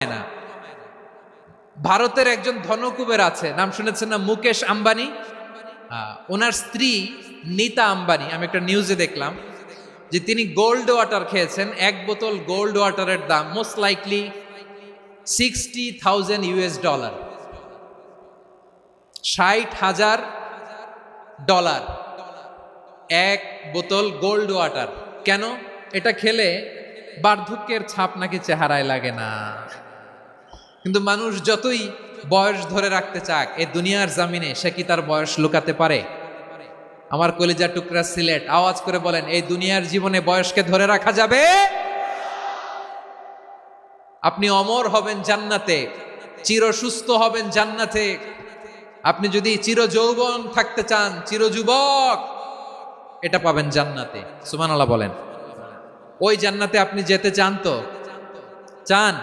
না। ভারতের একজন ধনকুবের আছে, নাম শুনেছেন না? মুকেশ আম্বানি। ওনার স্ত্রী নীতা আম্বানি, আমি একটা নিউজে দেখলাম যে তিনি গোল্ড ওয়াটার খেয়েছেন। এক বোতল গোল্ড ওয়াটারের দাম মোস্ট লাইকলি $60,000, $60,000 এক বোতল গোল্ড ওয়াটার। কেন? এটা খেলে বার্ধক্যের ছাপ নাকি চেহারায় লাগে না। কিন্তু মানুষ যতই বয়স ধরে রাখতে চাক, এই দুনিয়ার জামিনে সে কি তার বয়স লুকাতে পারে? আমার কলিজা টুকরা সিলেট, আওয়াজ করে বলেন, এই দুনিয়ার জীবনে বয়সকে ধরে রাখা যাবে? আপনি অমর হবেন জান্নাতে, চির সুস্থ হবেন জান্নাতে। আপনি যদি চির যৌবন থাকতে চান, চির যুবক, এটা পাবেন জান্নাতে। সুবহানাল্লাহ বলেন। ওই জান্নাতে আপনি যেতে চান তো? চান?